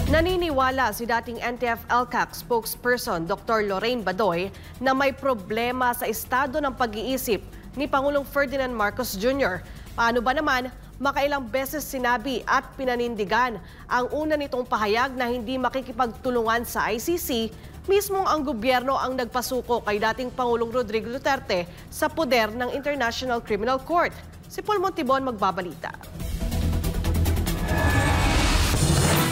Naniniwala si dating NTF-ELCAC spokesperson Dr. Lorraine Badoy na may problema sa estado ng pag-iisip ni Pangulong Ferdinand Marcos Jr. Paano ba naman, makailang beses sinabi at pinanindigan ang una nitong pahayag na hindi makikipagtulungan sa ICC, mismong ang gobyerno ang nagpasuko kay dating Pangulong Rodrigo Duterte sa poder ng International Criminal Court. Si Paul Montibon magbabalita.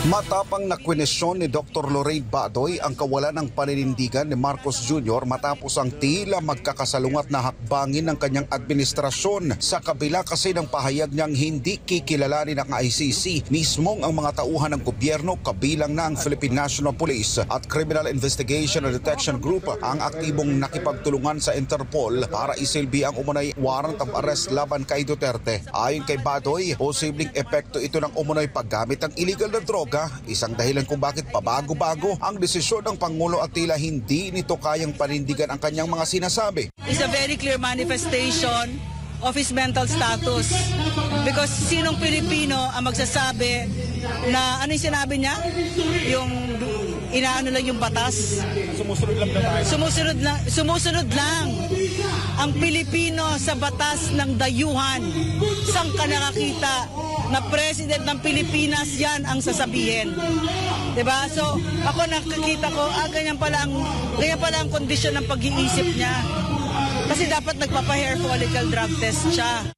Matapang na kwenesyon ni Dr. Lorraine Badoy ang kawalan ng paninindigan ni Marcos Jr. matapos ang tila magkakasalungat na hakbangin ng kanyang administrasyon. Sa kabila kasi ng pahayag niyang hindi kikilalanin ng ICC, mismong ang mga tauhan ng gobyerno kabilang na ang Philippine National Police at Criminal Investigation and Detection Group ang aktibong nakipagtulungan sa Interpol para isilbi ang umunay warrant of arrest laban kay Duterte. Ayon kay Badoy, posibleng epekto ito ng umunay paggamit ng illegal na droga, isang dahilan kung bakit pabago-bago ang desisyon ng Pangulo at tila hindi nito kayang panindigan ang kanyang mga sinasabi. It's a very clear manifestation of his mental status. Because sinong Pilipino ang magsasabi na ano yung sinabi niya? Yung inaano lang yung batas? Sumusunod lang tayo. Sumusunod lang. Ang Pilipino sa batas ng dayuhan. Saan ka nakakita na President ng Pilipinas yan ang sasabihin? Diba? So ako nakikita ko, ganyan pala ang kondisyon ng pag-iisip niya. Kasi dapat nagpapa-hair follicle drug test siya.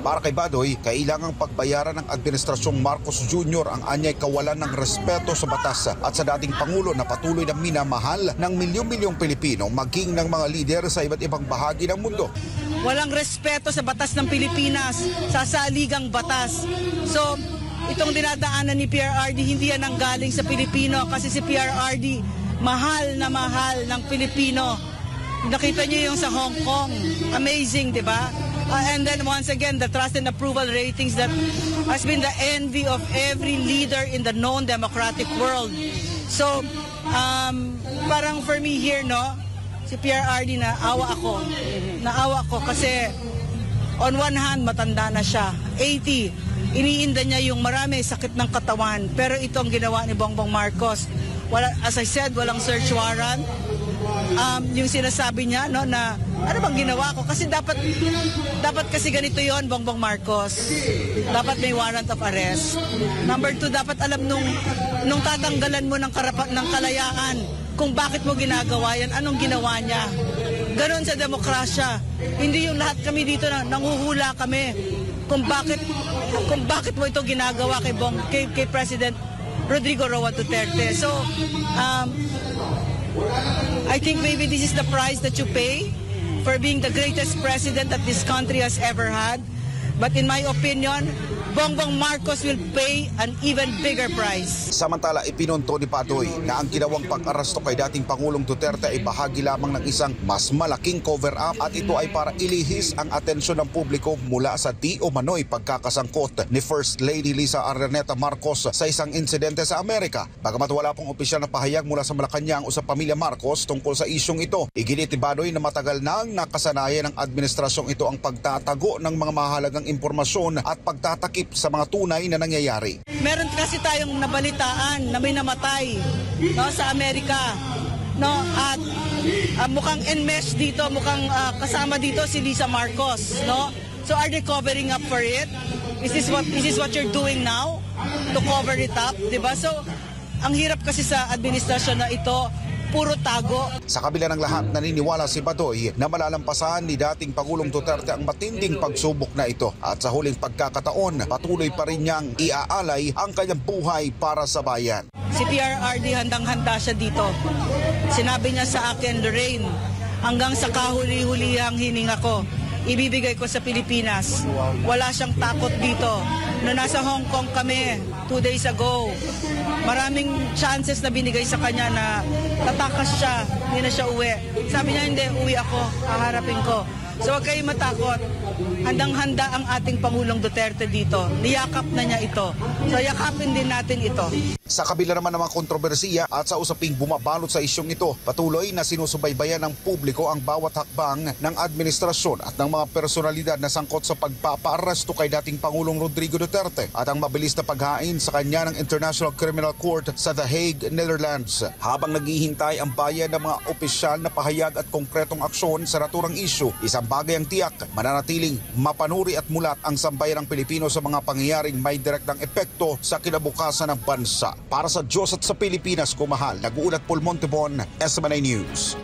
Para kay Badoy, kailangang pagbayaran ng Administrasyong Marcos Jr. ang anyay kawalan ng respeto sa batas at sa dating Pangulo na patuloy na minamahal ng milyon-milyong Pilipino maging ng mga lider sa iba't ibang bahagi ng mundo. Walang respeto sa batas ng Pilipinas, sa saligang batas. So, itong dinadaanan ni PRRD, hindi yan ang galing sa Pilipino kasi si PRRD mahal ng Pilipino. Nakita niyo yung sa Hong Kong. Amazing, di ba? And then once again, the trust and approval ratings that has been the envy of every leader in the known democratic world. So, parang for me here, no, si PRRD naawa ako kasi on one hand, matanda na siya. 80, iniinda niya yung marami sakit ng katawan. Pero ito ang ginawa ni Bongbong Marcos. As I said, walang search warrant. Yung sinasabi niya, no, na ano bang ginawa ko? Kasi dapat kasi ganito yon, Bongbong Marcos. Dapat may warrant of arrest. Number 2, dapat alam nung tatanggalan mo ng kalayaan kung bakit mo ginagawa yan, anong ginawa niya. Ganon sa demokrasya. Hindi yung lahat kami dito na nanguhula kami kung bakit mo ito ginagawa kay President Rodrigo Roa Duterte. So, I think maybe this is the price that you pay for being the greatest president that this country has ever had. But in my opinion, Bongbong Marcos will pay an even bigger price. Samantala, ipinunto ni Badoy na ang ginawang pag-aresto kay dating Pangulong Duterte ay bahagi lamang ng isang mas malaking cover-up at ito ay para ilihis ang atensyon ng publiko mula sa di umano'y pagkakasangkot ni First Lady Liza Araneta Marcos sa isang insidente sa Amerika. Bagamat wala pong opisyal na pahayag mula sa Malacanang o sa pamilya Marcos tungkol sa isyong ito, iginit ni Badoy na matagal nang nakasanayan ng administrasyong ito ang pagtatago ng mga mahalagang impormasyon at pagtatakip sa mga tunay na nangyayari. Meron kasi tayong nabalitaan na may namatay, no, sa Amerika, no, at mukhang enmesh dito, mukhang kasama dito si Liza Marcos, no. So are they covering up for it? Is this what you're doing now to cover it up, 'di ba? So ang hirap kasi sa administrasyon na ito, puro tago. Sa kabila ng lahat, naniniwala si Badoy na malalampasan ni dating Pangulong Duterte ang matinding pagsubok na ito at sa huling pagkakataon, patuloy pa rin niyang iaalay ang kanyang buhay para sa bayan. Si PRRD handang-handa siya dito. Sinabi niya sa akin, Lorraine, hanggang sa kahuli-hulihang hininga ko, ibibigay ko sa Pilipinas. Wala siyang takot dito. Noong nasa Hong Kong kami 2 days ago, maraming chances na binigay sa kanya na tatakas siya, hindi na siya uwi. Sabi niya, hindi, uwi ako, haharapin ko. So huwag kayong matakot. Handang-handa ang ating Pangulong Duterte dito. Niyakap na niya ito. So yakapin din natin ito. Sa kabila naman ng mga kontrobersiya at sa usaping bumabalot sa isyong ito, patuloy na sinusubaybayan ng publiko ang bawat hakbang ng administrasyon at ng mga personalidad na sangkot sa pagpapaaresto kay dating Pangulong Rodrigo Duterte at ang mabilis na paghain sa kanya ng International Criminal Court sa The Hague, Netherlands. Habang naghihintay ang bayan ng mga opisyal na pahayag at konkretong aksyon sa naturang isyu, isang bagay ang tiyak, mananatiling mapanuri at mulat ang sambayan ng Pilipino sa mga pangyayaring may direktang epekto sa kinabukasan ng bansa. Para sa Diyos at sa Pilipinas, kumahal, nag-uulat Paul Montebon, SMNI News.